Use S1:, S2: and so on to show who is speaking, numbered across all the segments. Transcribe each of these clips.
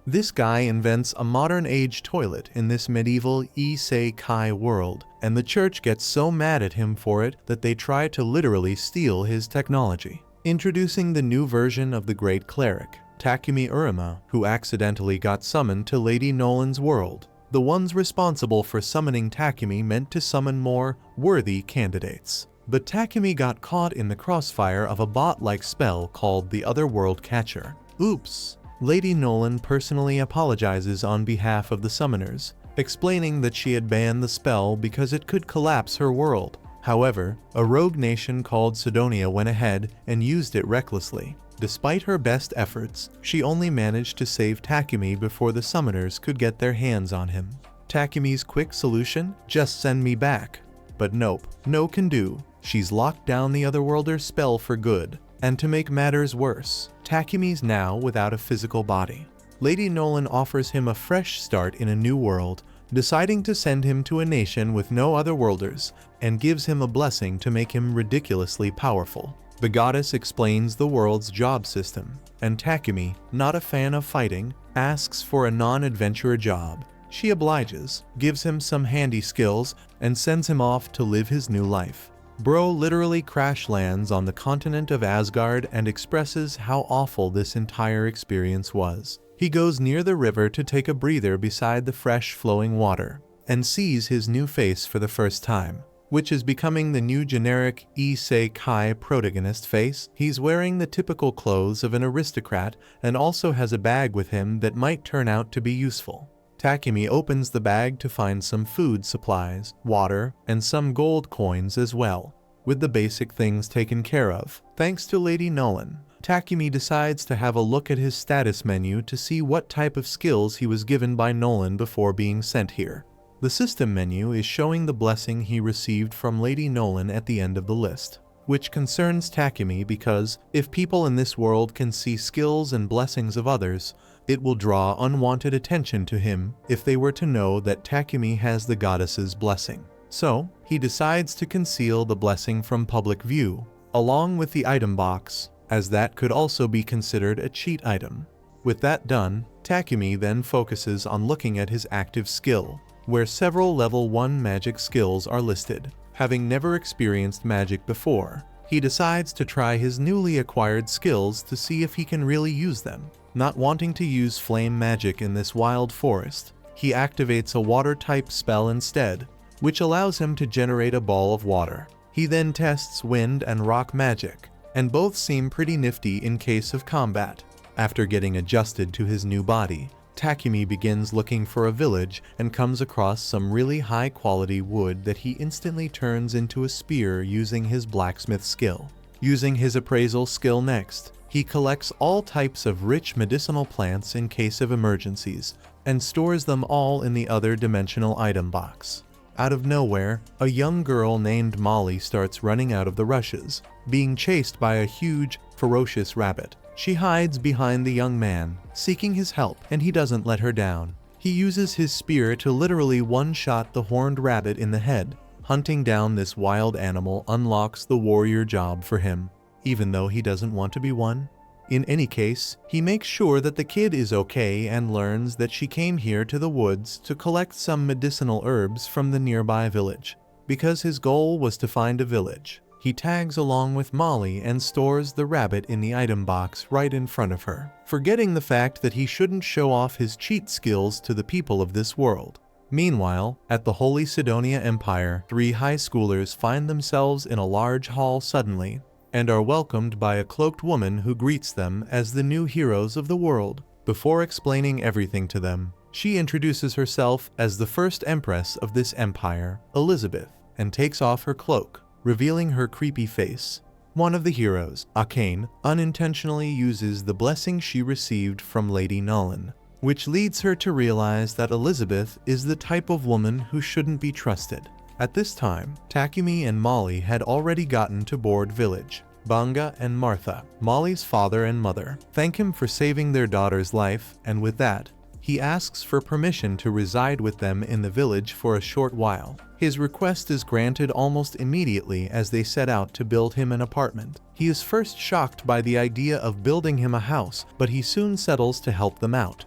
S1: This guy invents a modern-age toilet in this medieval isekai world, and the church gets so mad at him for it that they try to literally steal his technology. Introducing the new version of the Great Cleric, Takumi Uruma, who accidentally got summoned to Lady Nolan's world. The ones responsible for summoning Takumi meant to summon more worthy candidates. But Takumi got caught in the crossfire of a bot-like spell called the Otherworld Catcher. Oops! Lady Nolan personally apologizes on behalf of the summoners, explaining that she had banned the spell because it could collapse her world. However, a rogue nation called Sidonia went ahead and used it recklessly. Despite her best efforts, she only managed to save Takumi before the summoners could get their hands on him. Takumi's quick solution? Just send me back. But nope, no can do. She's locked down the Otherworlder's spell for good. And to make matters worse, Takumi's now without a physical body. Lady Nolan offers him a fresh start in a new world, deciding to send him to a nation with no Otherworlders, and gives him a blessing to make him ridiculously powerful. The goddess explains the world's job system, and Takumi, not a fan of fighting, asks for a non-adventurer job. She obliges, gives him some handy skills, and sends him off to live his new life. Bro literally crash lands on the continent of Asgard and expresses how awful this entire experience was. He goes near the river to take a breather beside the fresh flowing water, and sees his new face for the first time, which is becoming the new generic isekai protagonist face. He's wearing the typical clothes of an aristocrat and also has a bag with him that might turn out to be useful. Takumi opens the bag to find some food supplies, water, and some gold coins as well. With the basic things taken care of, thanks to Lady Nolan, Takumi decides to have a look at his status menu to see what type of skills he was given by Nolan before being sent here. The system menu is showing the blessing he received from Lady Nolan at the end of the list, which concerns Takumi because if people in this world can see skills and blessings of others, it will draw unwanted attention to him if they were to know that Takumi has the goddess's blessing. So, he decides to conceal the blessing from public view, along with the item box, as that could also be considered a cheat item. With that done, Takumi then focuses on looking at his active skill, where several level 1 magic skills are listed. Having never experienced magic before, he decides to try his newly acquired skills to see if he can really use them. Not wanting to use flame magic in this wild forest, he activates a water-type spell instead, which allows him to generate a ball of water. He then tests wind and rock magic, and both seem pretty nifty in case of combat. After getting adjusted to his new body, Takumi begins looking for a village and comes across some really high-quality wood that he instantly turns into a spear using his blacksmith skill. Using his appraisal skill next, he collects all types of rich medicinal plants in case of emergencies, and stores them all in the other dimensional item box. Out of nowhere, a young girl named Molly starts running out of the rushes, being chased by a huge, ferocious rabbit. She hides behind the young man, seeking his help, and he doesn't let her down. He uses his spear to literally one-shot the horned rabbit in the head. Hunting down this wild animal unlocks the warrior job for him, even though he doesn't want to be one. In any case, he makes sure that the kid is okay and learns that she came here to the woods to collect some medicinal herbs from the nearby village. Because his goal was to find a village, he tags along with Molly and stores the rabbit in the item box right in front of her, forgetting the fact that he shouldn't show off his cheat skills to the people of this world. Meanwhile, at the Holy Sidonia Empire, 3 high schoolers find themselves in a large hall suddenly, and are welcomed by a cloaked woman who greets them as the new heroes of the world. Before explaining everything to them, she introduces herself as the first empress of this empire, Elizabeth, and takes off her cloak, revealing her creepy face. One of the heroes, Akane, unintentionally uses the blessing she received from Lady Nolan, which leads her to realize that Elizabeth is the type of woman who shouldn't be trusted. At this time, Takumi and Molly had already gotten to Board Village. Banga and Martha, Molly's father and mother, thank him for saving their daughter's life, and with that, he asks for permission to reside with them in the village for a short while. His request is granted almost immediately as they set out to build him an apartment. He is first shocked by the idea of building him a house, but he soon settles to help them out.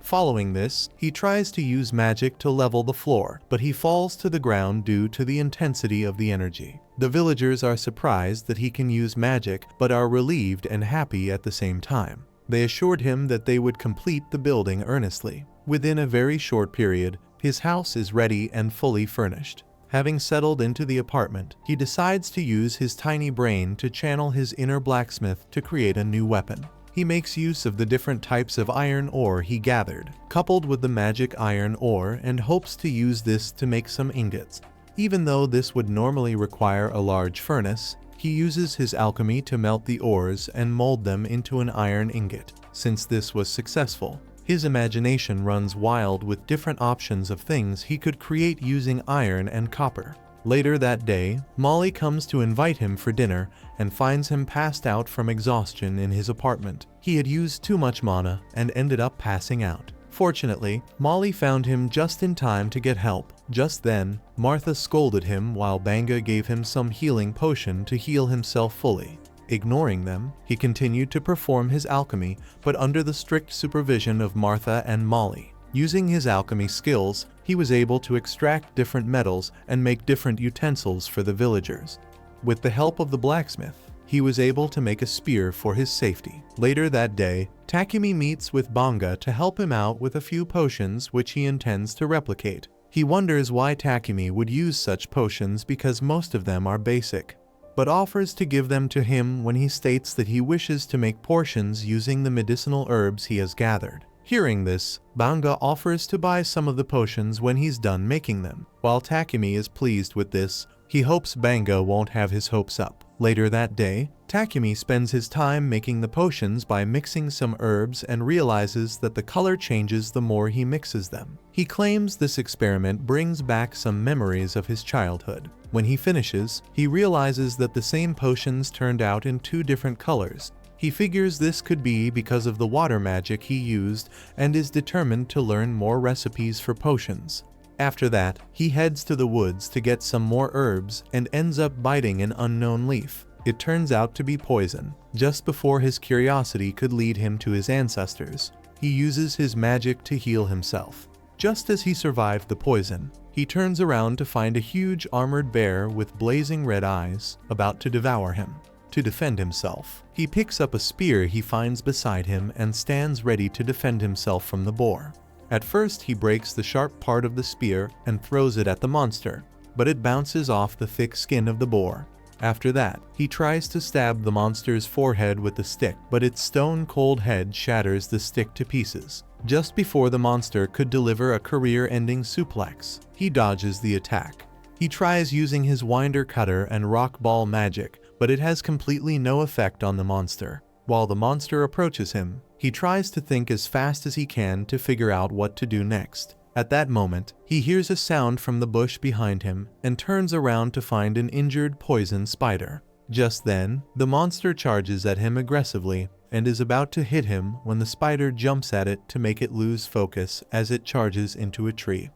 S1: Following this, he tries to use magic to level the floor, but he falls to the ground due to the intensity of the energy. The villagers are surprised that he can use magic, but are relieved and happy at the same time. They assured him that they would complete the building earnestly. Within a very short period, his house is ready and fully furnished. Having settled into the apartment, he decides to use his tiny brain to channel his inner blacksmith to create a new weapon. He makes use of the different types of iron ore he gathered, coupled with the magic iron ore, and hopes to use this to make some ingots. Even though this would normally require a large furnace, he uses his alchemy to melt the ores and mold them into an iron ingot. Since this was successful, his imagination runs wild with different options of things he could create using iron and copper. Later that day, Molly comes to invite him for dinner and finds him passed out from exhaustion in his apartment. He had used too much mana and ended up passing out. Fortunately, Molly found him just in time to get help. Just then, Martha scolded him while Banga gave him some healing potion to heal himself fully. Ignoring them, he continued to perform his alchemy, but under the strict supervision of Martha and Molly. Using his alchemy skills, he was able to extract different metals and make different utensils for the villagers. With the help of the blacksmith, he was able to make a spear for his safety. Later that day, Takumi meets with Banga to help him out with a few potions which he intends to replicate. He wonders why Takumi would use such potions because most of them are basic, but offers to give them to him when he states that he wishes to make portions using the medicinal herbs he has gathered. Hearing this, Banga offers to buy some of the potions when he's done making them. While Takumi is pleased with this, he hopes Banga won't have his hopes up. Later that day, Takumi spends his time making the potions by mixing some herbs and realizes that the color changes the more he mixes them. He claims this experiment brings back some memories of his childhood. When he finishes, he realizes that the same potions turned out in two different colors. He figures this could be because of the water magic he used and is determined to learn more recipes for potions. After that, he heads to the woods to get some more herbs and ends up biting an unknown leaf. It turns out to be poison. Just before his curiosity could lead him to his ancestors, he uses his magic to heal himself. Just as he survived the poison, he turns around to find a huge armored bear with blazing red eyes about to devour him. To defend himself, he picks up a spear he finds beside him and stands ready to defend himself from the boar. At first, he breaks the sharp part of the spear and throws it at the monster, but it bounces off the thick skin of the boar. After that, he tries to stab the monster's forehead with the stick, but its stone-cold head shatters the stick to pieces. Just before the monster could deliver a career-ending suplex, he dodges the attack. He tries using his winder cutter and rock ball magic, but it has completely no effect on the monster. While the monster approaches him, he tries to think as fast as he can to figure out what to do next. At that moment, he hears a sound from the bush behind him and turns around to find an injured poison spider. Just then, the monster charges at him aggressively and is about to hit him when the spider jumps at it to make it lose focus as it charges into a tree.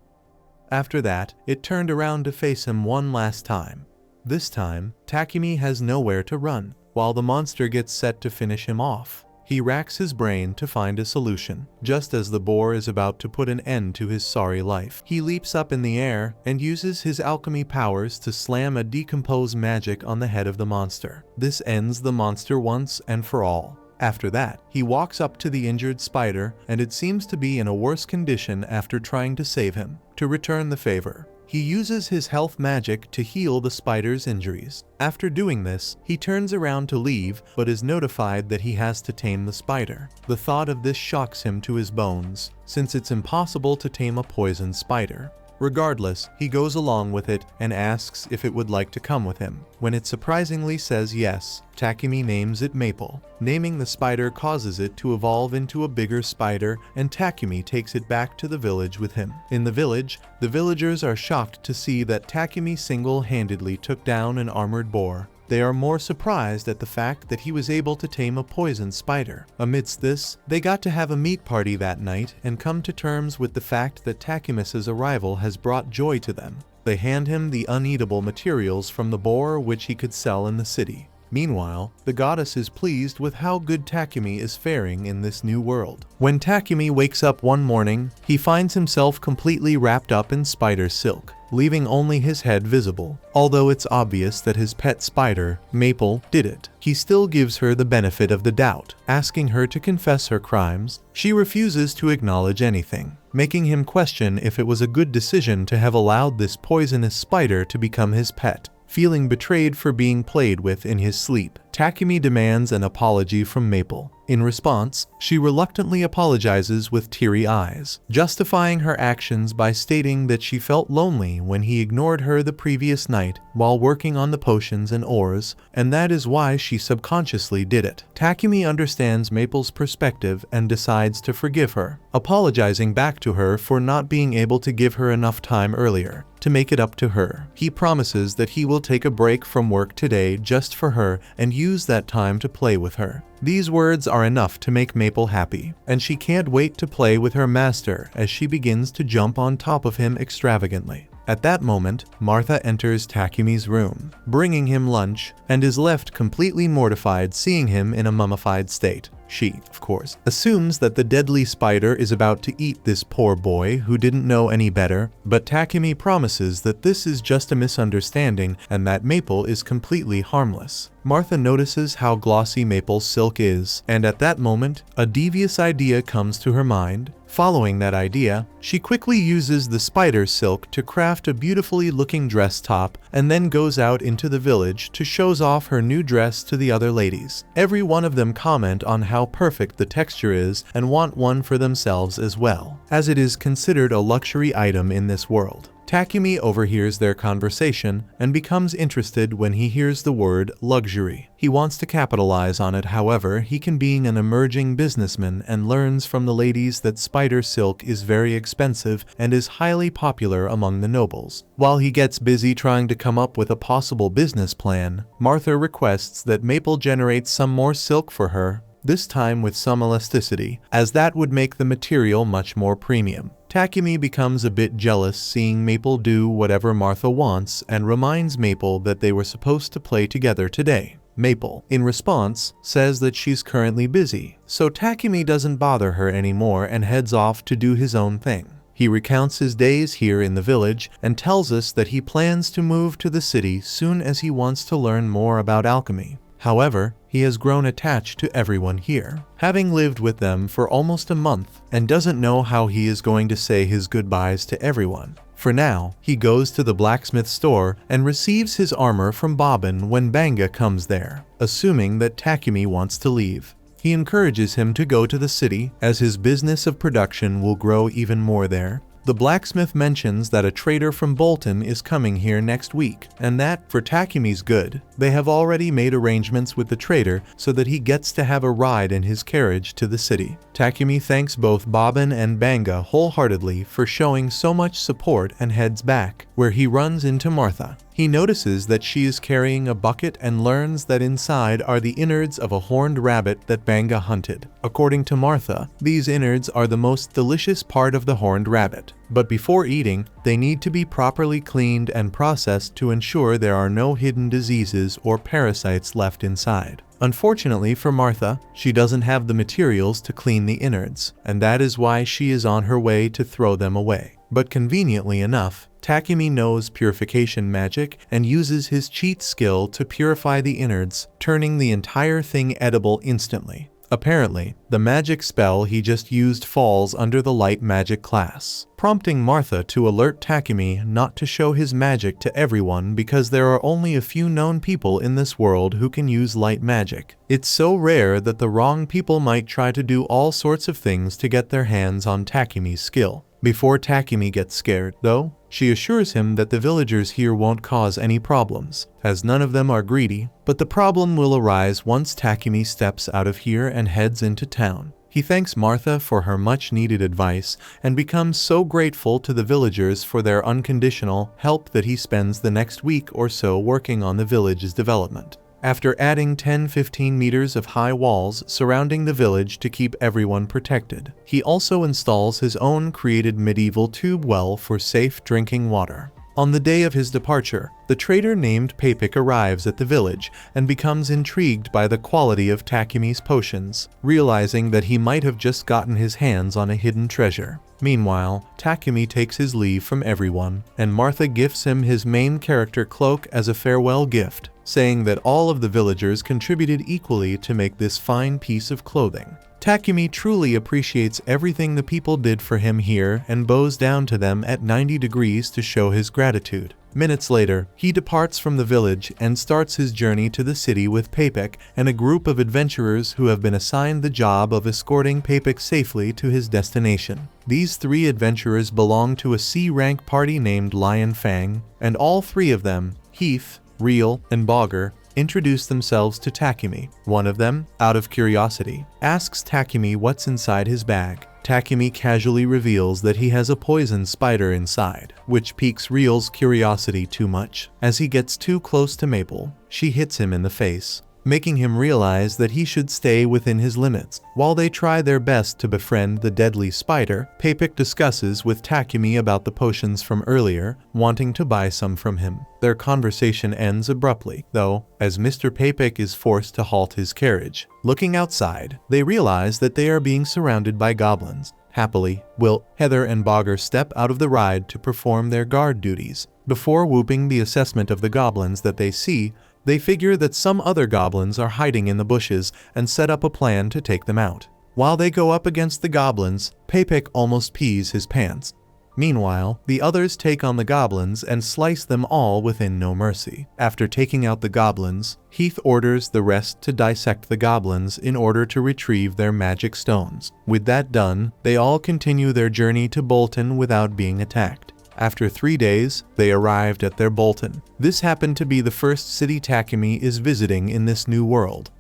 S1: After that, it turned around to face him one last time. This time, Takumi has nowhere to run, while the monster gets set to finish him off. He racks his brain to find a solution. Just as the boar is about to put an end to his sorry life, he leaps up in the air and uses his alchemy powers to slam a decompose magic on the head of the monster. This ends the monster once and for all. After that, he walks up to the injured spider, and it seems to be in a worse condition after trying to save him. To return the favor, he uses his health magic to heal the spider's injuries. After doing this, he turns around to leave, but is notified that he has to tame the spider. The thought of this shocks him to his bones, since it's impossible to tame a poison spider. Regardless, he goes along with it and asks if it would like to come with him. When it surprisingly says yes, Takumi names it Maple. Naming the spider causes it to evolve into a bigger spider, and Takumi takes it back to the village with him. In the village, the villagers are shocked to see that Takumi single-handedly took down an armored boar. They are more surprised at the fact that he was able to tame a poison spider. Amidst this, they got to have a meat party that night and come to terms with the fact that Takumis's arrival has brought joy to them. They hand him the uneatable materials from the boar which he could sell in the city. Meanwhile, the goddess is pleased with how good Takumi is faring in this new world. When Takumi wakes up one morning, he finds himself completely wrapped up in spider silk, leaving only his head visible. Although it's obvious that his pet spider, Maple, did it, he still gives her the benefit of the doubt, asking her to confess her crimes. She refuses to acknowledge anything, making him question if it was a good decision to have allowed this poisonous spider to become his pet. Feeling betrayed for being played with in his sleep, Takumi demands an apology from Maple. In response, she reluctantly apologizes with teary eyes, justifying her actions by stating that she felt lonely when he ignored her the previous night while working on the potions and ores, and that is why she subconsciously did it. Takumi understands Maple's perspective and decides to forgive her, apologizing back to her for not being able to give her enough time earlier to make it up to her. He promises that he will take a break from work today just for her and use that time to play with her. These words are enough to make Maple happy, and she can't wait to play with her master as she begins to jump on top of him extravagantly. At that moment, Martha enters Takumi's room, bringing him lunch, and is left completely mortified seeing him in a mummified state. She, of course, assumes that the deadly spider is about to eat this poor boy who didn't know any better, but Takumi promises that this is just a misunderstanding and that Maple is completely harmless. Martha notices how glossy Maple's silk is, and at that moment, a devious idea comes to her mind. Following that idea, she quickly uses the spider silk to craft a beautifully looking dress top and then goes out into the village to shows off her new dress to the other ladies. Every one of them comment on how perfect the texture is and want one for themselves as well, as it is considered a luxury item in this world. Takumi overhears their conversation and becomes interested when he hears the word luxury. He wants to capitalize on it, however, he can being an emerging businessman and learns from the ladies that spider silk is very expensive and is highly popular among the nobles. While he gets busy trying to come up with a possible business plan, Martha requests that Maple generates some more silk for her, this time with some elasticity, as that would make the material much more premium. Takumi becomes a bit jealous seeing Maple do whatever Martha wants and reminds Maple that they were supposed to play together today. Maple, in response, says that she's currently busy, so Takumi doesn't bother her anymore and heads off to do his own thing. He recounts his days here in the village and tells us that he plans to move to the city soon as he wants to learn more about alchemy. However, he has grown attached to everyone here, having lived with them for almost a month, and doesn't know how he is going to say his goodbyes to everyone. For now, he goes to the blacksmith store and receives his armor from Bobbin when Banga comes there, assuming that Takumi wants to leave. He encourages him to go to the city, as his business of production will grow even more there. The blacksmith mentions that a trader from Bolton is coming here next week, and that, for Takumi's good, they have already made arrangements with the trader so that he gets to have a ride in his carriage to the city. Takumi thanks both Bobbin and Banga wholeheartedly for showing so much support and heads back, where he runs into Martha. He notices that she is carrying a bucket and learns that inside are the innards of a horned rabbit that Banga hunted. According to Martha, these innards are the most delicious part of the horned rabbit. But before eating, they need to be properly cleaned and processed to ensure there are no hidden diseases or parasites left inside. Unfortunately for Martha, she doesn't have the materials to clean the innards, and that is why she is on her way to throw them away. But conveniently enough, Takumi knows purification magic and uses his cheat skill to purify the innards, turning the entire thing edible instantly. Apparently, the magic spell he just used falls under the light magic class, prompting Martha to alert Takumi not to show his magic to everyone because there are only a few known people in this world who can use light magic. It's so rare that the wrong people might try to do all sorts of things to get their hands on Takumi's skill. Before Takumi gets scared, though, she assures him that the villagers here won't cause any problems, as none of them are greedy, but the problem will arise once Takumi steps out of here and heads into town. He thanks Martha for her much-needed advice and becomes so grateful to the villagers for their unconditional help that he spends the next week or so working on the village's development. After adding 10-15 meters of high walls surrounding the village to keep everyone protected, he also installs his own created medieval tube well for safe drinking water. On the day of his departure, the trader named Papik arrives at the village and becomes intrigued by the quality of Takumi's potions, realizing that he might have just gotten his hands on a hidden treasure. Meanwhile, Takumi takes his leave from everyone, and Martha gifts him his main character cloak as a farewell gift, saying that all of the villagers contributed equally to make this fine piece of clothing. Takumi truly appreciates everything the people did for him here and bows down to them at 90 degrees to show his gratitude. Minutes later, he departs from the village and starts his journey to the city with Papik and a group of adventurers who have been assigned the job of escorting Papik safely to his destination. These 3 adventurers belong to a C-rank party named Lion Fang, and all 3 of them, Heath, Reel, and Bogger, introduce themselves to Takumi. One of them, out of curiosity, asks Takumi what's inside his bag. Takumi casually reveals that he has a poison spider inside, which piques Reel's curiosity too much. As he gets too close to Maple, she hits him in the face, making him realize that he should stay within his limits. While they try their best to befriend the deadly spider, Papik discusses with Takumi about the potions from earlier, wanting to buy some from him. Their conversation ends abruptly, though, as Mr. Papik is forced to halt his carriage. Looking outside, they realize that they are being surrounded by goblins. Happily, Wilt, Heather, and Bogger step out of the ride to perform their guard duties. Before whooping the assessment of the goblins that they see, they figure that some other goblins are hiding in the bushes and set up a plan to take them out. While they go up against the goblins, Papik almost pees his pants. Meanwhile, the others take on the goblins and slice them all within no mercy. After taking out the goblins, Heath orders the rest to dissect the goblins in order to retrieve their magic stones. With that done, they all continue their journey to Bolton without being attacked. After 3 days, they arrived at their Bolton. This happened to be the first city Takumi is visiting in this new world.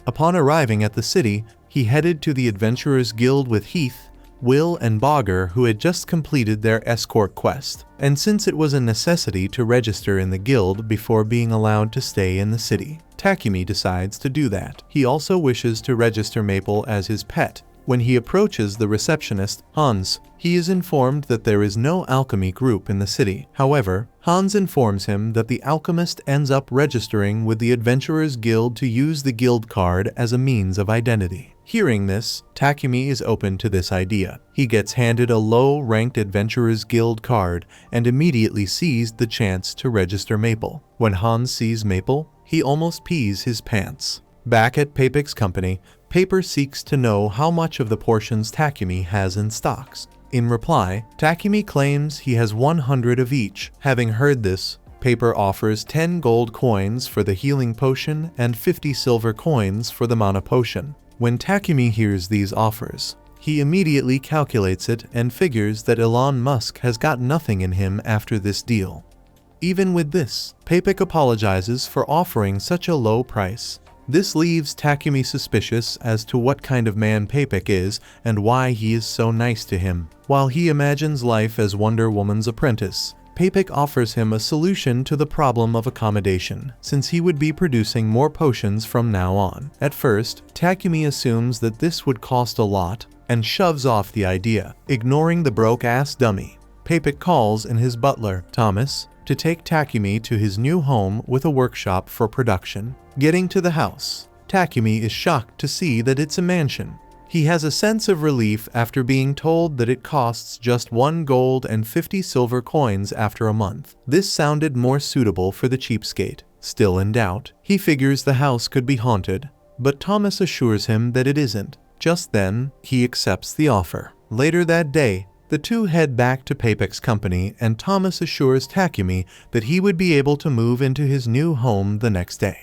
S1: Upon arriving at the city, he headed to the Adventurers Guild with Heath, Will, and Bogger, who had just completed their escort quest. And since it was a necessity to register in the guild before being allowed to stay in the city, Takumi decides to do that. He also wishes to register Maple as his pet. When he approaches the receptionist, Hans, he is informed that there is no alchemy group in the city. However, Hans informs him that the Alchemist ends up registering with the Adventurers Guild to use the guild card as a means of identity. Hearing this, Takumi is open to this idea. He gets handed a low-ranked Adventurers Guild card and immediately sees the chance to register Maple. When Hans sees Maple, he almost pees his pants. Back at Papik's company, Paper seeks to know how much of the portions Takumi has in stocks. In reply, Takumi claims he has 100 of each. Having heard this, Paper offers 10 gold coins for the healing potion and 50 silver coins for the mana potion. When Takumi hears these offers, he immediately calculates it and figures that Elon Musk has got nothing in him after this deal. Even with this, Papik apologizes for offering such a low price. This leaves Takumi suspicious as to what kind of man Papik is and why he is so nice to him. While he imagines life as Wonder Woman's apprentice, Papik offers him a solution to the problem of accommodation, since he would be producing more potions from now on. At first, Takumi assumes that this would cost a lot and shoves off the idea, ignoring the broke-ass dummy. Papik calls in his butler, Thomas, to take Takumi to his new home with a workshop for production. Getting to the house, Takumi is shocked to see that it's a mansion. He has a sense of relief after being told that it costs just 1 gold and 50 silver coins after a month. This sounded more suitable for the cheapskate. Still in doubt, he figures the house could be haunted, but Thomas assures him that it isn't. Just then, he accepts the offer. Later that day, the two head back to Papik's company, and Thomas assures Takumi that he would be able to move into his new home the next day.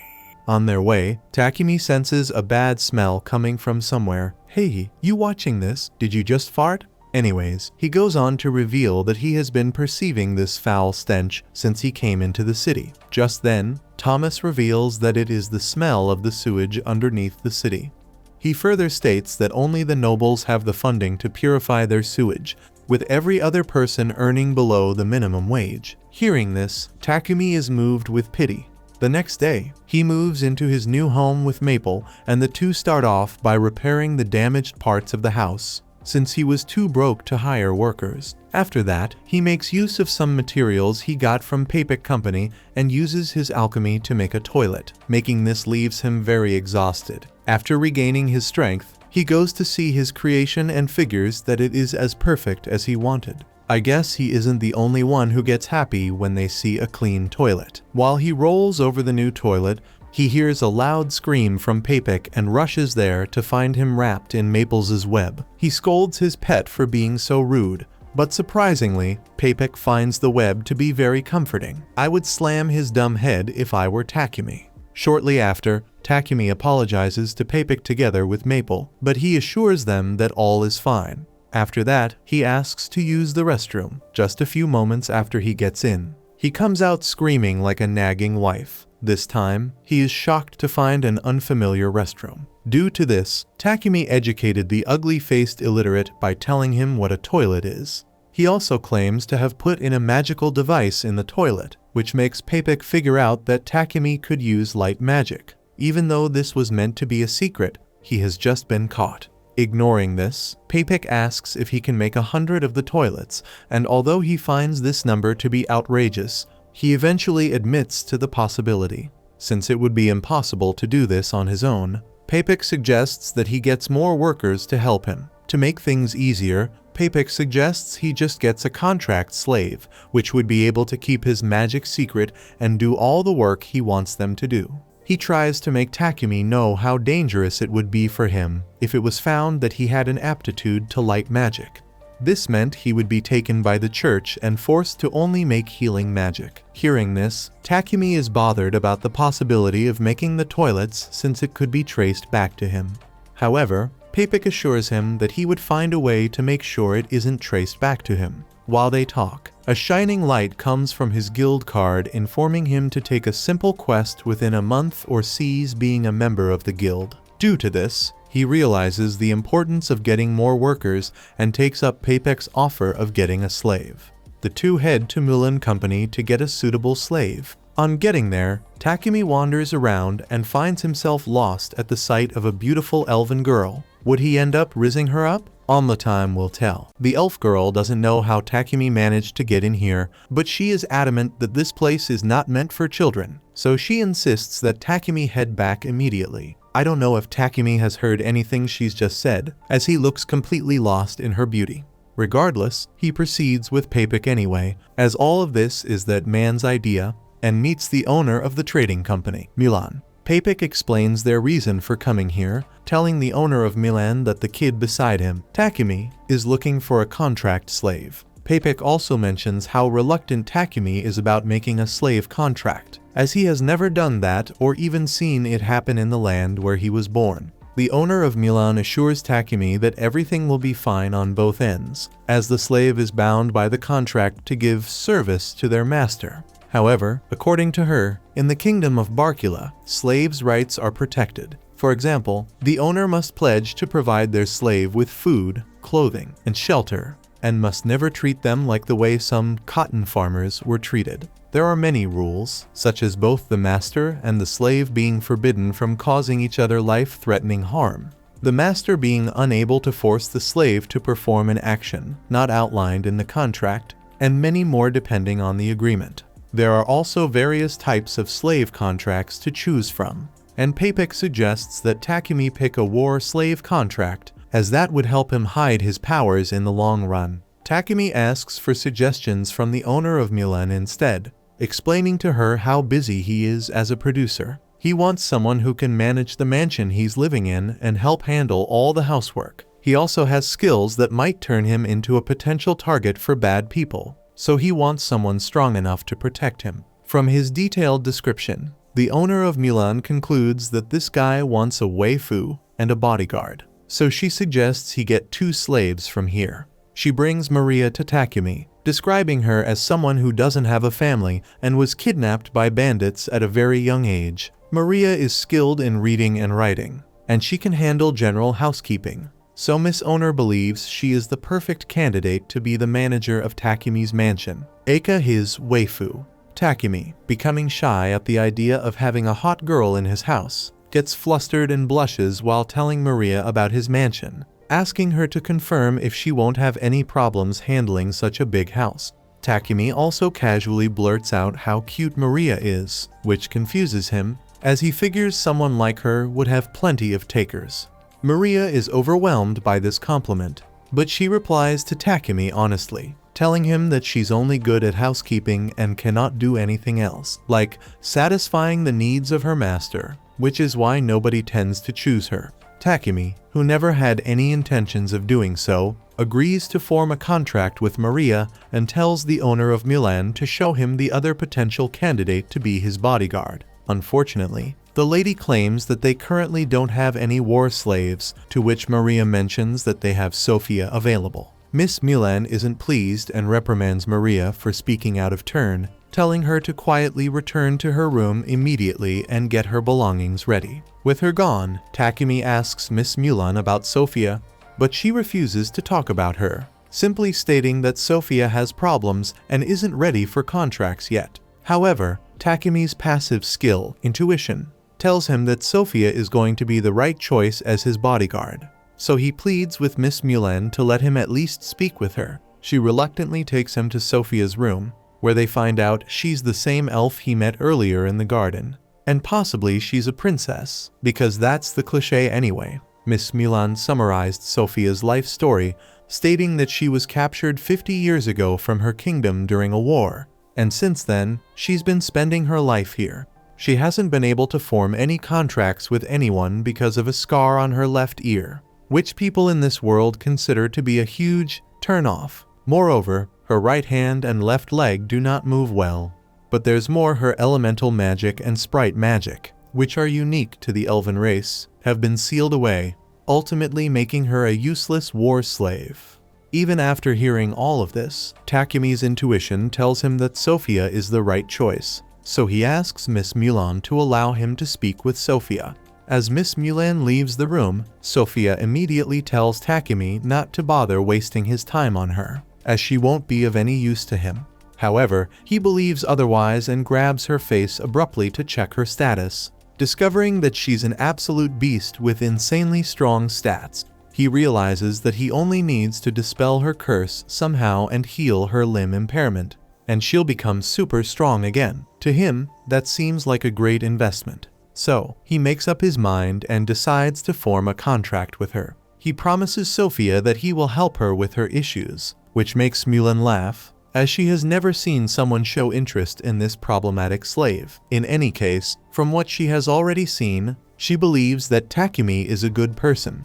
S1: On their way, Takumi senses a bad smell coming from somewhere. "Hey, you watching this? Did you just fart?" Anyways, he goes on to reveal that he has been perceiving this foul stench since he came into the city. Just then, Thomas reveals that it is the smell of the sewage underneath the city. He further states that only the nobles have the funding to purify their sewage, with every other person earning below the minimum wage. Hearing this, Takumi is moved with pity. The next day, he moves into his new home with Maple, and the two start off by repairing the damaged parts of the house. since he was too broke to hire workers. After that, he makes use of some materials he got from Papik Company and uses his alchemy to make a toilet. Making this leaves him very exhausted. After regaining his strength, he goes to see his creation and figures that it is as perfect as he wanted. I guess he isn't the only one who gets happy when they see a clean toilet. While he rolls over the new toilet, he hears a loud scream from Papik and rushes there to find him wrapped in Maples's web. He scolds his pet for being so rude, but surprisingly, Papik finds the web to be very comforting. I would slam his dumb head if I were Takumi. Shortly after, Takumi apologizes to Papik together with Maple, but he assures them that all is fine. After that, he asks to use the restroom, just a few moments after he gets in. He comes out screaming like a nagging wife. This time, he is shocked to find an unfamiliar restroom. Due to this, Takumi educated the ugly-faced illiterate by telling him what a toilet is. He also claims to have put in a magical device in the toilet, which makes Papik figure out that Takumi could use light magic. Even though this was meant to be a secret, he has just been caught. Ignoring this, Papik asks if he can make 100 of the toilets, and although he finds this number to be outrageous, he eventually admits to the possibility. Since it would be impossible to do this on his own, Papik suggests that he gets more workers to help him. To make things easier, Papik suggests he just gets a contract slave, which would be able to keep his magic secret and do all the work he wants them to do. He tries to make Takumi know how dangerous it would be for him if it was found that he had an aptitude to light magic. This meant he would be taken by the church and forced to only make healing magic. Hearing this, Takumi is bothered about the possibility of making the toilets since it could be traced back to him. However, Papik assures him that he would find a way to make sure it isn't traced back to him. While they talk, a shining light comes from his guild card informing him to take a simple quest within a month or cease being a member of the guild. Due to this, he realizes the importance of getting more workers and takes up Papik's offer of getting a slave. The two head to Mulan Company to get a suitable slave. On getting there, Takumi wanders around and finds himself lost at the sight of a beautiful elven girl. Would he end up rizzing her up? Only time will tell. The elf girl doesn't know how Takumi managed to get in here, but she is adamant that this place is not meant for children, so she insists that Takumi head back immediately. I don't know if Takumi has heard anything she's just said, as he looks completely lost in her beauty. Regardless, he proceeds with Papik anyway, as all of this is that man's idea, and meets the owner of the trading company, Milan. Papik explains their reason for coming here, telling the owner of Milan that the kid beside him, Takumi, is looking for a contract slave. Papik also mentions how reluctant Takumi is about making a slave contract, as he has never done that or even seen it happen in the land where he was born. The owner of Milan assures Takumi that everything will be fine on both ends, as the slave is bound by the contract to give service to their master. However, according to her, in the kingdom of Barkula, slaves' rights are protected. For example, the owner must pledge to provide their slave with food, clothing, and shelter, and must never treat them like the way some cotton farmers were treated. There are many rules, such as both the master and the slave being forbidden from causing each other life-threatening harm. The master being unable to force the slave to perform an action not outlined in the contract, and many more depending on the agreement. There are also various types of slave contracts to choose from, and Papik suggests that Takumi pick a war slave contract, as that would help him hide his powers in the long run. Takumi asks for suggestions from the owner of Milan instead, explaining to her how busy he is as a producer. He wants someone who can manage the mansion he's living in and help handle all the housework. He also has skills that might turn him into a potential target for bad people, so he wants someone strong enough to protect him. From his detailed description, the owner of Milan concludes that this guy wants a waifu and a bodyguard, so she suggests he get 2 slaves from here. She brings Maria to Takumi, describing her as someone who doesn't have a family and was kidnapped by bandits at a very young age. Maria is skilled in reading and writing, and she can handle general housekeeping. So Miss Owner believes she is the perfect candidate to be the manager of Takumi's mansion. Aka his waifu. Takumi, becoming shy at the idea of having a hot girl in his house, gets flustered and blushes while telling Maria about his mansion. asking her to confirm if she won't have any problems handling such a big house. Takumi also casually blurts out how cute Maria is, which confuses him, as he figures someone like her would have plenty of takers. Maria is overwhelmed by this compliment, but she replies to Takumi honestly, telling him that she's only good at housekeeping and cannot do anything else, like satisfying the needs of her master, which is why nobody tends to choose her. Takumi, who never had any intentions of doing so, agrees to form a contract with Maria and tells the owner of Milan to show him the other potential candidate to be his bodyguard. Unfortunately, the lady claims that they currently don't have any war slaves, to which Maria mentions that they have Sofia available. Miss Milan isn't pleased and reprimands Maria for speaking out of turn, telling her to quietly return to her room immediately and get her belongings ready. With her gone, Takumi asks Miss Milan about Sofia, but she refuses to talk about her, simply stating that Sofia has problems and isn't ready for contracts yet. However, Takumi's passive skill, intuition, tells him that Sofia is going to be the right choice as his bodyguard. So he pleads with Miss Milan to let him at least speak with her. She reluctantly takes him to Sofia's room, where they find out she's the same elf he met earlier in the garden. And possibly she's a princess, because that's the cliché anyway. Miss Milan summarized Sofia's life story, stating that she was captured 50 years ago from her kingdom during a war, and since then, she's been spending her life here. She hasn't been able to form any contracts with anyone because of a scar on her left ear, which people in this world consider to be a huge turn-off. Moreover, her right hand and left leg do not move well. But there's more. Her elemental magic and sprite magic, which are unique to the elven race, have been sealed away, ultimately making her a useless war slave. Even after hearing all of this, Takumi's intuition tells him that Sofia is the right choice, so he asks Miss Milan to allow him to speak with Sofia. As Miss Milan leaves the room, Sofia immediately tells Takumi not to bother wasting his time on her, as she won't be of any use to him. However, he believes otherwise and grabs her face abruptly to check her status. Discovering that she's an absolute beast with insanely strong stats, he realizes that he only needs to dispel her curse somehow and heal her limb impairment, and she'll become super strong again. To him, that seems like a great investment. So, he makes up his mind and decides to form a contract with her. He promises Sofia that he will help her with her issues, which makes Milan laugh, as she has never seen someone show interest in this problematic slave. In any case, from what she has already seen, she believes that Takumi is a good person.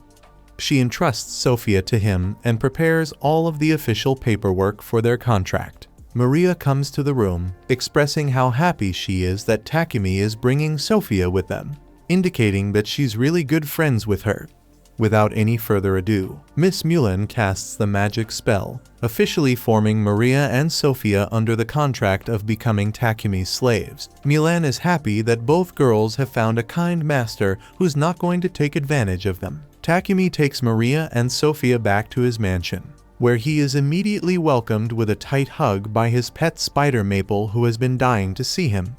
S1: She entrusts Sofia to him and prepares all of the official paperwork for their contract. Maria comes to the room, expressing how happy she is that Takumi is bringing Sofia with them, indicating that she's really good friends with her. Without any further ado, Miss Milan casts the magic spell, officially forming Maria and Sofia under the contract of becoming Takumi's slaves. Milan is happy that both girls have found a kind master who's not going to take advantage of them. Takumi takes Maria and Sofia back to his mansion, where he is immediately welcomed with a tight hug by his pet spider Maple, who has been dying to see him.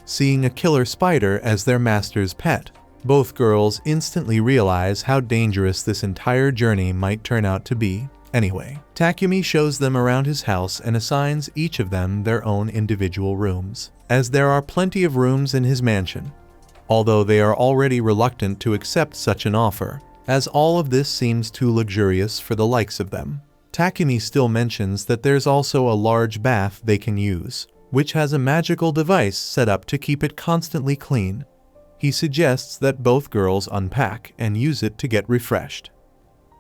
S1: Seeing a killer spider as their master's pet, both girls instantly realize how dangerous this entire journey might turn out to be. Anyway, Takumi shows them around his house and assigns each of them their own individual rooms, as there are plenty of rooms in his mansion. Although they are already reluctant to accept such an offer, as all of this seems too luxurious for the likes of them. Takumi still mentions that there's also a large bath they can use, which has a magical device set up to keep it constantly clean. He suggests that both girls unpack and use it to get refreshed.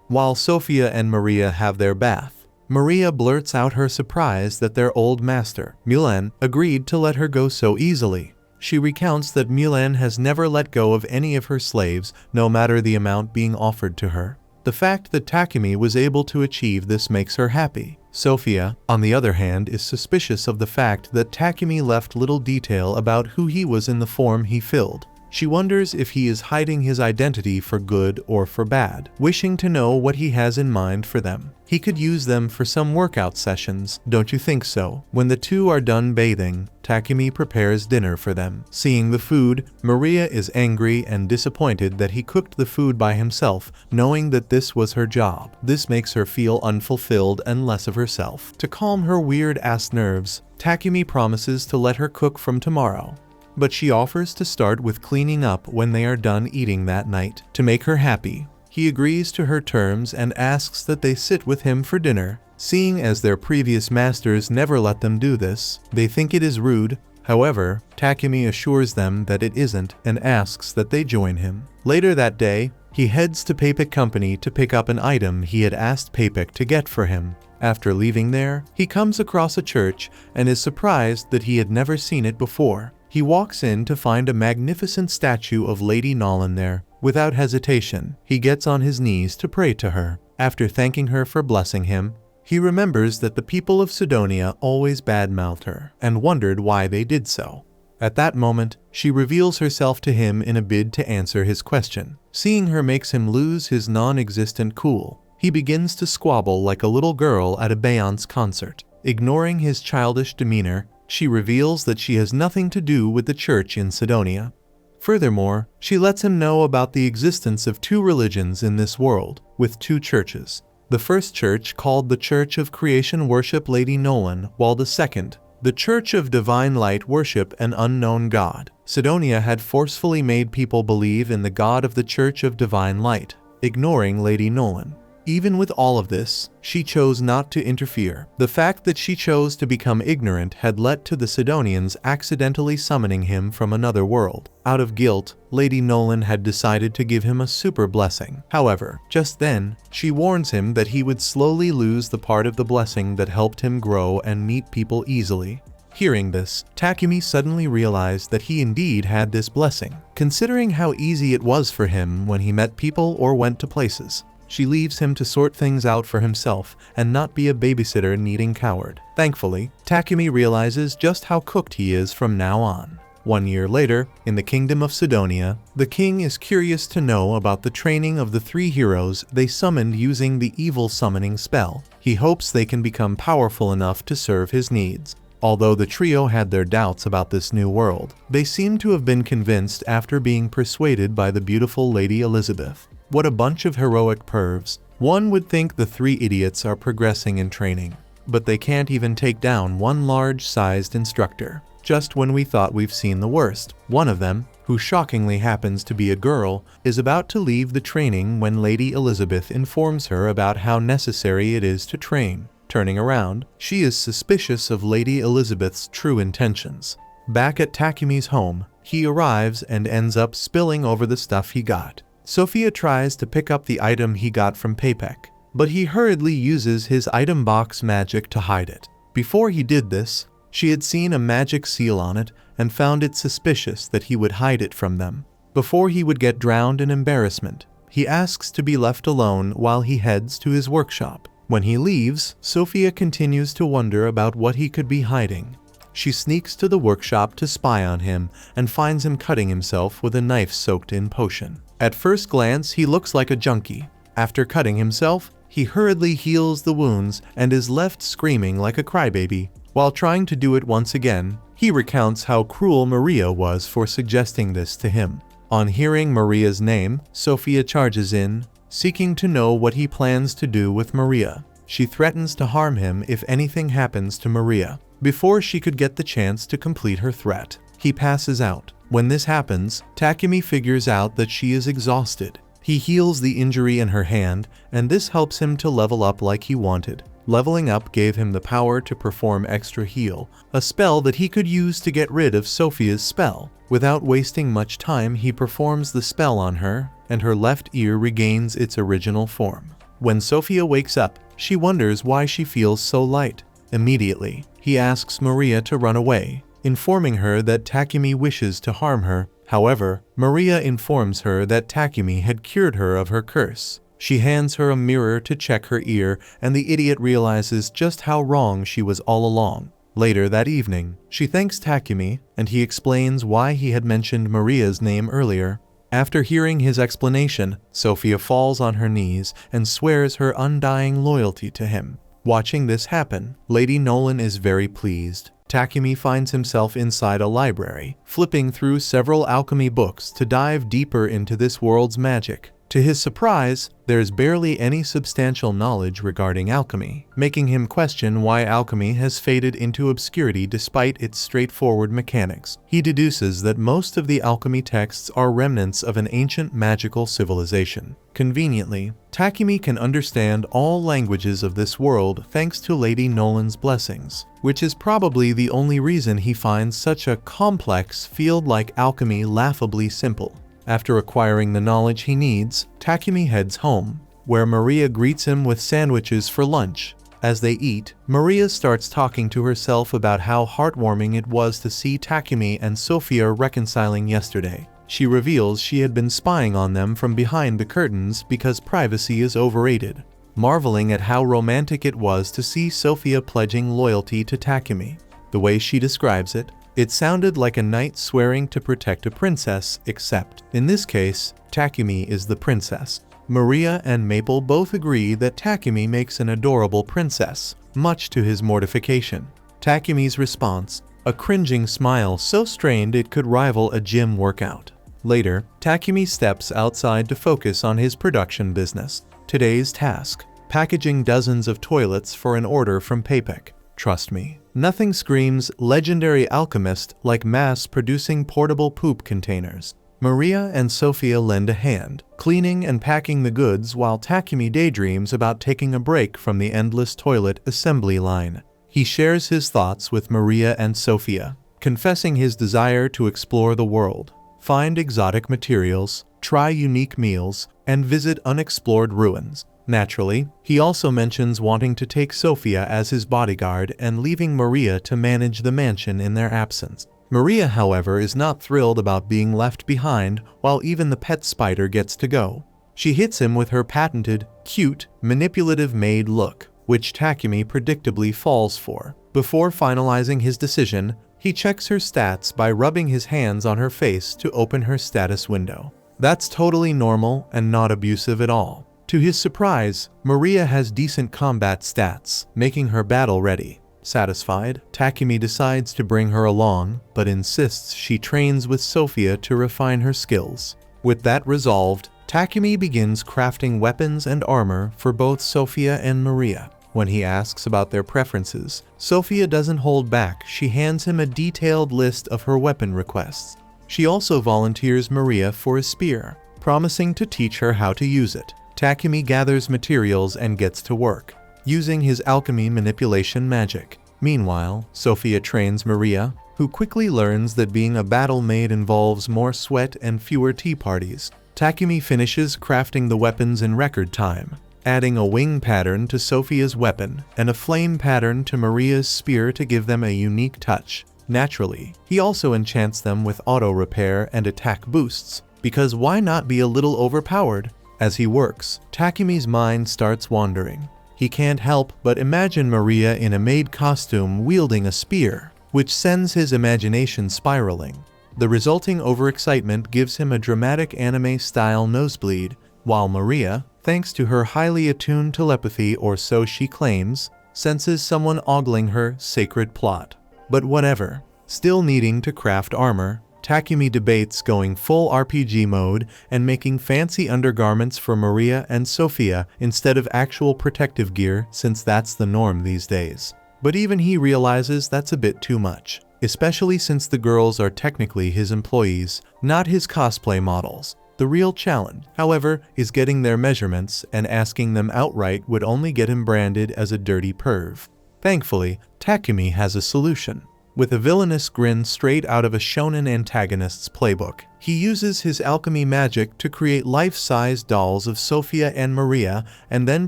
S1: While Sofia and Maria have their bath, Maria blurts out her surprise that their old master, Milan, agreed to let her go so easily. She recounts that Milan has never let go of any of her slaves, no matter the amount being offered to her. The fact that Takumi was able to achieve this makes her happy. Sofia, on the other hand, is suspicious of the fact that Takumi left little detail about who he was in the form he filled. She wonders if he is hiding his identity for good or for bad, wishing to know what he has in mind for them. He could use them for some workout sessions, don't you think so? When the two are done bathing, Takumi prepares dinner for them. Seeing the food, Maria is angry and disappointed that he cooked the food by himself, knowing that this was her job. This makes her feel unfulfilled and less of herself. To calm her weird-ass nerves, Takumi promises to let her cook from tomorrow. But she offers to start with cleaning up when they are done eating that night. To make her happy, he agrees to her terms and asks that they sit with him for dinner. Seeing as their previous masters never let them do this, they think it is rude. However, Takumi assures them that it isn't and asks that they join him. Later that day, he heads to Papek Company to pick up an item he had asked Papek to get for him. After leaving there, he comes across a church and is surprised that he had never seen it before. He walks in to find a magnificent statue of Lady Nolan there. Without hesitation, he gets on his knees to pray to her. After thanking her for blessing him, he remembers that the people of Sidonia always badmouthed her and wondered why they did so. At that moment, she reveals herself to him in a bid to answer his question. Seeing her makes him lose his non-existent cool. He begins to squabble like a little girl at a Beyonce concert. Ignoring his childish demeanor, she reveals that she has nothing to do with the church in Sidonia. Furthermore, she lets him know about the existence of two religions in this world, with two churches. The first church, called the Church of Creation, worship Lady Nolan, while the second, the Church of Divine Light, worship an unknown god. Sidonia had forcefully made people believe in the god of the Church of Divine Light, ignoring Lady Nolan. Even with all of this, she chose not to interfere. The fact that she chose to become ignorant had led to the Sidonians accidentally summoning him from another world. Out of guilt, Lady Nolan had decided to give him a super blessing. However, just then, she warns him that he would slowly lose the part of the blessing that helped him grow and meet people easily. Hearing this, Takumi suddenly realized that he indeed had this blessing, considering how easy it was for him when he met people or went to places. She leaves him to sort things out for himself and not be a babysitter-needing coward. Thankfully, Takumi realizes just how cooked he is from now on. 1 year later, in the kingdom of Sidonia, the king is curious to know about the training of the 3 heroes they summoned using the evil summoning spell. He hopes they can become powerful enough to serve his needs. Although the trio had their doubts about this new world, they seem to have been convinced after being persuaded by the beautiful Lady Elizabeth. What a bunch of heroic pervs. One would think the 3 idiots are progressing in training, but they can't even take down one large-sized instructor. Just when we thought we've seen the worst, one of them, who shockingly happens to be a girl, is about to leave the training when Lady Elizabeth informs her about how necessary it is to train. Turning around, she is suspicious of Lady Elizabeth's true intentions. Back at Takumi's home, he arrives and ends up spilling over the stuff he got. Sophia tries to pick up the item he got from Papek, but he hurriedly uses his item box magic to hide it. Before he did this, she had seen a magic seal on it and found it suspicious that he would hide it from them. Before he would get drowned in embarrassment, he asks to be left alone while he heads to his workshop. When he leaves, Sophia continues to wonder about what he could be hiding. She sneaks to the workshop to spy on him and finds him cutting himself with a knife soaked in potion. At first glance, he looks like a junkie. After cutting himself, he hurriedly heals the wounds and is left screaming like a crybaby. While trying to do it once again, he recounts how cruel Maria was for suggesting this to him. On hearing Maria's name, Sophia charges in, seeking to know what he plans to do with Maria. She threatens to harm him if anything happens to Maria. Before she could get the chance to complete her threat, he passes out. When this happens, Takumi figures out that she is exhausted. He heals the injury in her hand, and this helps him to level up like he wanted. Leveling up gave him the power to perform extra heal, a spell that he could use to get rid of Sophia's spell. Without wasting much time, he performs the spell on her, and her left ear regains its original form. When Sophia wakes up, she wonders why she feels so light. Immediately, he asks Maria to run away, informing her that Takumi wishes to harm her. However, Maria informs her that Takumi had cured her of her curse. She hands her a mirror to check her ear, and the idiot realizes just how wrong she was all along. Later that evening, she thanks Takumi, and he explains why he had mentioned Maria's name earlier. After hearing his explanation, Sophia falls on her knees and swears her undying loyalty to him. Watching this happen, Lady Nolan is very pleased. Takumi finds himself inside a library, flipping through several alchemy books to dive deeper into this world's magic. To his surprise, there is barely any substantial knowledge regarding alchemy, making him question why alchemy has faded into obscurity despite its straightforward mechanics. He deduces that most of the alchemy texts are remnants of an ancient magical civilization. Conveniently, Takumi can understand all languages of this world thanks to Lady Nolan's blessings, which is probably the only reason he finds such a complex field like alchemy laughably simple. After acquiring the knowledge he needs, Takumi heads home, where Maria greets him with sandwiches for lunch. As they eat, Maria starts talking to herself about how heartwarming it was to see Takumi and Sophia reconciling yesterday. She reveals she had been spying on them from behind the curtains because privacy is overrated, marveling at how romantic it was to see Sophia pledging loyalty to Takumi. The way she describes it, it sounded like a knight swearing to protect a princess, except, in this case, Takumi is the princess. Maria and Maple both agree that Takumi makes an adorable princess, much to his mortification. Takumi's response, a cringing smile so strained it could rival a gym workout. Later, Takumi steps outside to focus on his production business. Today's task, packaging dozens of toilets for an order from Papek. Trust me, nothing screams legendary Alchemist like mass-producing portable poop containers. Maria and Sophia lend a hand, cleaning and packing the goods while Takumi daydreams about taking a break from the endless toilet assembly line. He shares his thoughts with Maria and Sophia, confessing his desire to explore the world, find exotic materials, try unique meals, and visit unexplored ruins. Naturally, he also mentions wanting to take Sophia as his bodyguard and leaving Maria to manage the mansion in their absence. Maria, however, is not thrilled about being left behind while even the pet spider gets to go. She hits him with her patented, cute, manipulative maid look, which Takumi predictably falls for. Before finalizing his decision, he checks her stats by rubbing his hands on her face to open her status window. That's totally normal and not abusive at all. To his surprise, Maria has decent combat stats, making her battle ready. Satisfied, Takumi decides to bring her along, but insists she trains with Sophia to refine her skills. With that resolved, Takumi begins crafting weapons and armor for both Sophia and Maria. When he asks about their preferences, Sophia doesn't hold back. She hands him a detailed list of her weapon requests. She also volunteers Maria for a spear, promising to teach her how to use it. Takumi gathers materials and gets to work, using his alchemy manipulation magic. Meanwhile, Sophia trains Maria, who quickly learns that being a battle maid involves more sweat and fewer tea parties. Takumi finishes crafting the weapons in record time, adding a wing pattern to Sophia's weapon and a flame pattern to Maria's spear to give them a unique touch. Naturally, he also enchants them with auto repair and attack boosts, because why not be a little overpowered? As he works, Takumi's mind starts wandering. He can't help but imagine Maria in a maid costume wielding a spear, which sends his imagination spiraling. The resulting overexcitement gives him a dramatic anime-style nosebleed, while Maria, thanks to her highly attuned telepathy, or so she claims, senses someone ogling her sacred plot. But whatever. Still needing to craft armor, Takumi debates going full RPG mode and making fancy undergarments for Maria and Sophia instead of actual protective gear, since that's the norm these days. But even he realizes that's a bit too much, especially since the girls are technically his employees, not his cosplay models. The real challenge, however, is getting their measurements, and asking them outright would only get him branded as a dirty perv. Thankfully, Takumi has a solution. With a villainous grin straight out of a shonen antagonist's playbook, he uses his alchemy magic to create life-size dolls of Sophia and Maria, and then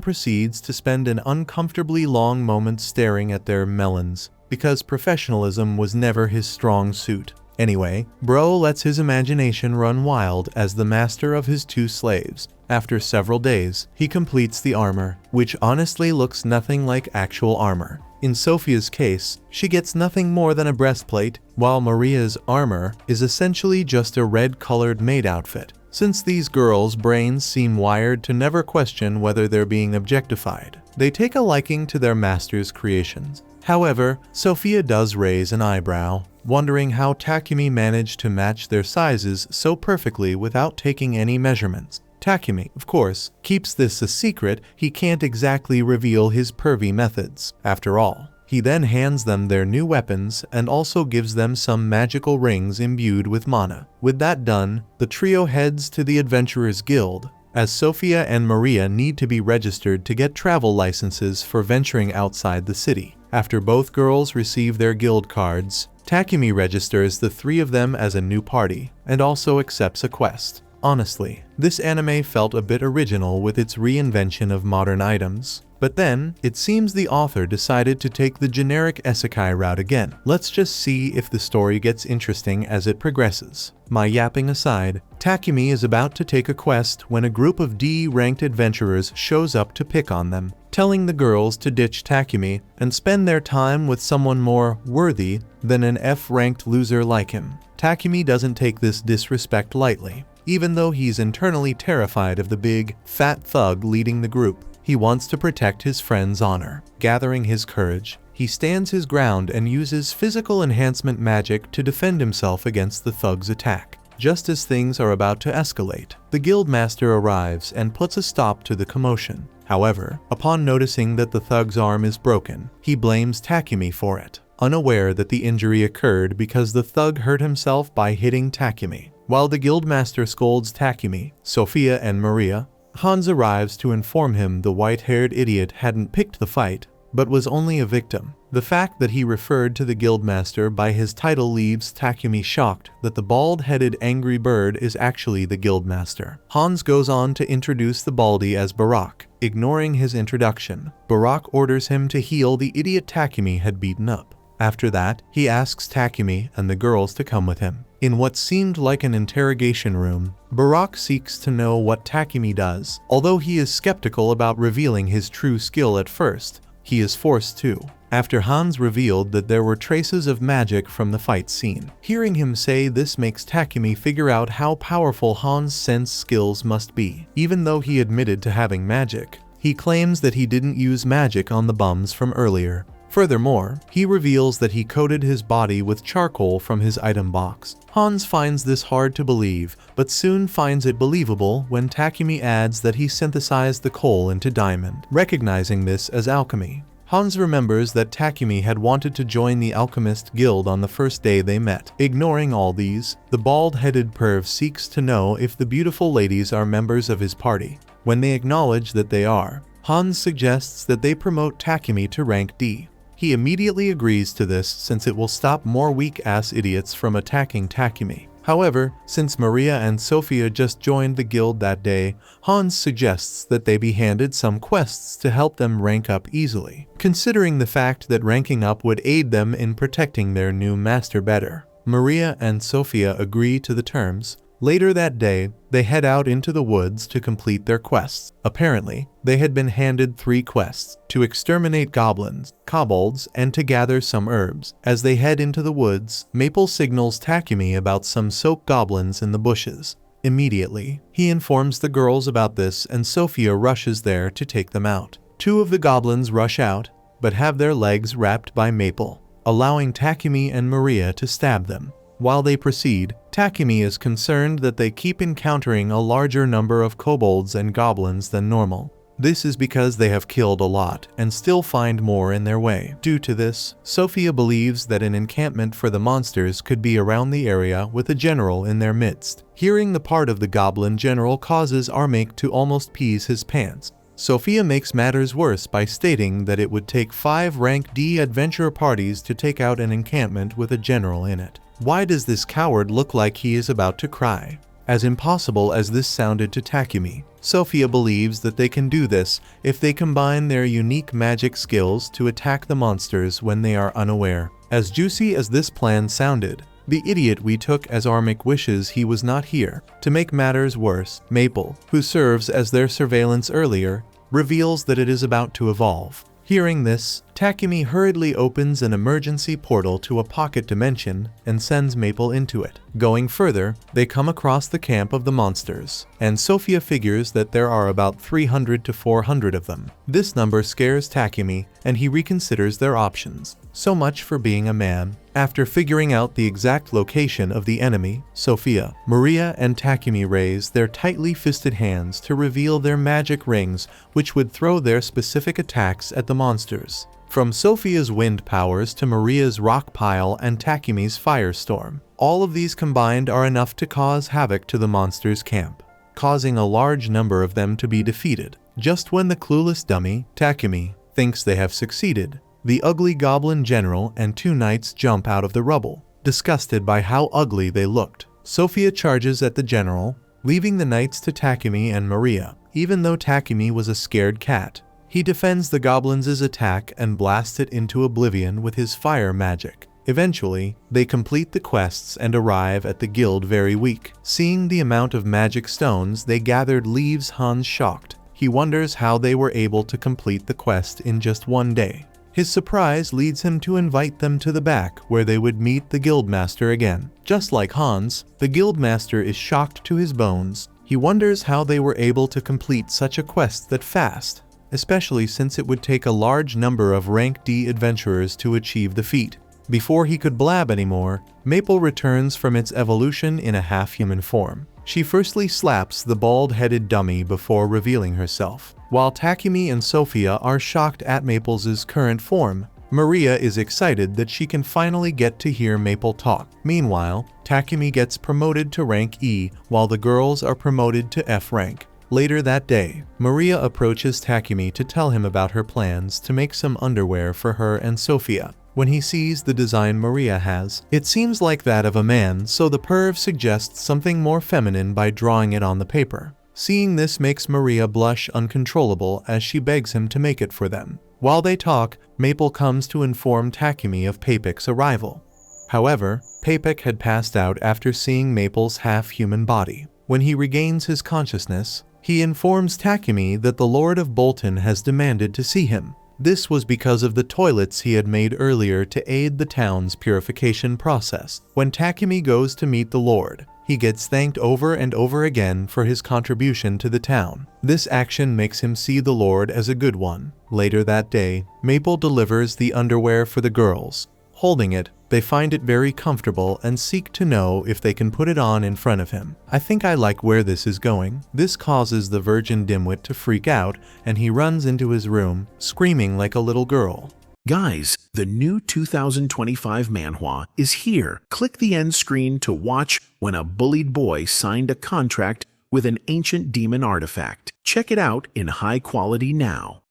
S1: proceeds to spend an uncomfortably long moment staring at their melons, because professionalism was never his strong suit. Anyway, bro lets his imagination run wild as the master of his two slaves. After several days, he completes the armor, which honestly looks nothing like actual armor. In Sophia's case, she gets nothing more than a breastplate, while Maria's armor is essentially just a red-colored maid outfit, since these girls' brains seem wired to never question whether they're being objectified. They take a liking to their master's creations. However, Sophia does raise an eyebrow, wondering how Takumi managed to match their sizes so perfectly without taking any measurements. Takumi, of course, keeps this a secret. He can't exactly reveal his pervy methods. After all, he then hands them their new weapons and also gives them some magical rings imbued with mana. With that done, the trio heads to the Adventurers Guild, as Sophia and Maria need to be registered to get travel licenses for venturing outside the city. After both girls receive their guild cards, Takumi registers the three of them as a new party, and also accepts a quest. Honestly, this anime felt a bit original with its reinvention of modern items. But then, it seems the author decided to take the generic isekai route again. Let's just see if the story gets interesting as it progresses. My yapping aside, Takumi is about to take a quest when a group of D-ranked adventurers shows up to pick on them, telling the girls to ditch Takumi and spend their time with someone more worthy than an F-ranked loser like him. Takumi doesn't take this disrespect lightly, even though he's internally terrified of the big, fat thug leading the group. He wants to protect his friend's honor. Gathering his courage, he stands his ground and uses physical enhancement magic to defend himself against the thug's attack. Just as things are about to escalate, the guildmaster arrives and puts a stop to the commotion. However, upon noticing that the thug's arm is broken, he blames Takumi for it, unaware that the injury occurred because the thug hurt himself by hitting Takumi. While the guildmaster scolds Takumi, Sophia and Maria, Hans arrives to inform him the white-haired idiot hadn't picked the fight, but was only a victim. The fact that he referred to the guildmaster by his title leaves Takumi shocked that the bald-headed angry bird is actually the guildmaster. Hans goes on to introduce the baldy as Barak. Ignoring his introduction, Barak orders him to heal the idiot Takumi had beaten up. After that, he asks Takumi and the girls to come with him. In what seemed like an interrogation room, Barak seeks to know what Takumi does. Although he is skeptical about revealing his true skill at first, he is forced to, after Hans revealed that there were traces of magic from the fight scene. Hearing him say this makes Takumi figure out how powerful Hans' sense skills must be. Even though he admitted to having magic, he claims that he didn't use magic on the bums from earlier. Furthermore, he reveals that he coated his body with charcoal from his item box. Hans finds this hard to believe, but soon finds it believable when Takumi adds that he synthesized the coal into diamond. Recognizing this as alchemy, Hans remembers that Takumi had wanted to join the Alchemist guild on the first day they met. Ignoring all these, the bald-headed perv seeks to know if the beautiful ladies are members of his party. When they acknowledge that they are, Hans suggests that they promote Takumi to rank D. He immediately agrees to this since it will stop more weak-ass idiots from attacking Takumi. However, since Maria and Sophia just joined the guild that day, Hans suggests that they be handed some quests to help them rank up easily, considering the fact that ranking up would aid them in protecting their new master better. Maria and Sophia agree to the terms. Later that day, they head out into the woods to complete their quests. Apparently, they had been handed 3 quests: to exterminate goblins, kobolds, and to gather some herbs. As they head into the woods, Maple signals Takumi about some soap goblins in the bushes. Immediately, he informs the girls about this and Sophia rushes there to take them out. 2 of the goblins rush out, but have their legs wrapped by Maple, allowing Takumi and Maria to stab them. While they proceed, Takumi is concerned that they keep encountering a larger number of kobolds and goblins than normal. This is because they have killed a lot and still find more in their way. Due to this, Sophia believes that an encampment for the monsters could be around the area with a general in their midst. Hearing the part of the goblin general causes Armake to almost pees his pants. Sophia makes matters worse by stating that it would take 5 rank D adventure parties to take out an encampment with a general in it. Why does this coward look like he is about to cry? As impossible as this sounded to Takumi, Sophia believes that they can do this if they combine their unique magic skills to attack the monsters when they are unaware. As juicy as this plan sounded, the idiot we took as Armake wishes he was not here. To make matters worse, Maple, who serves as their surveillance earlier, reveals that it is about to evolve. Hearing this, Takumi hurriedly opens an emergency portal to a pocket dimension and sends Maple into it. Going further, they come across the camp of the monsters, and Sophia figures that there are about 300 to 400 of them. This number scares Takumi, and he reconsiders their options. So much for being a man. After figuring out the exact location of the enemy, Sophia, Maria, and Takumi raise their tightly fisted hands to reveal their magic rings, which would throw their specific attacks at the monsters. From Sophia's wind powers to Maria's rock pile and Takumi's firestorm, all of these combined are enough to cause havoc to the monsters' camp, causing a large number of them to be defeated. Just when the clueless dummy, Takumi, thinks they have succeeded, the ugly goblin general and 2 knights jump out of the rubble, disgusted by how ugly they looked. Sophia charges at the general, leaving the knights to Takumi and Maria. Even though Takumi was a scared cat, he defends the goblins' attack and blasts it into oblivion with his fire magic. Eventually, they complete the quests and arrive at the guild very weak. Seeing the amount of magic stones they gathered leaves Hans shocked. He wonders how they were able to complete the quest in just 1 day. His surprise leads him to invite them to the back where they would meet the guildmaster again. Just like Hans, the guildmaster is shocked to his bones. He wonders how they were able to complete such a quest that fast, especially since it would take a large number of rank D adventurers to achieve the feat. Before he could blab anymore, Maple returns from its evolution in a half-human form. She firstly slaps the bald-headed dummy before revealing herself. While Takumi and Sophia are shocked at Maple's current form, Maria is excited that she can finally get to hear Maple talk. Meanwhile, Takumi gets promoted to rank E, while the girls are promoted to F rank. Later that day, Maria approaches Takumi to tell him about her plans to make some underwear for her and Sophia. When he sees the design Maria has, it seems like that of a man, so the perv suggests something more feminine by drawing it on the paper. Seeing this makes Maria blush uncontrollable as she begs him to make it for them. While they talk, Maple comes to inform Takumi of Papek's arrival. However, Papek had passed out after seeing Maple's half-human body. When he regains his consciousness, he informs Takumi that the Lord of Bolton has demanded to see him. This was because of the toilets he had made earlier to aid the town's purification process. When Takumi goes to meet the Lord, he gets thanked over and over again for his contribution to the town. This action makes him see the Lord as a good one. Later that day, Maple delivers the underwear for the girls. Holding it, they find it very comfortable and seek to know if they can put it on in front of him. I think I like where this is going. This causes the virgin dimwit to freak out, and he runs into his room, screaming like a little girl.
S2: Guys, the new 2025 manhwa is here. Click the end screen to watch when a bullied boy signed a contract with an ancient demon artifact. Check it out in high quality now.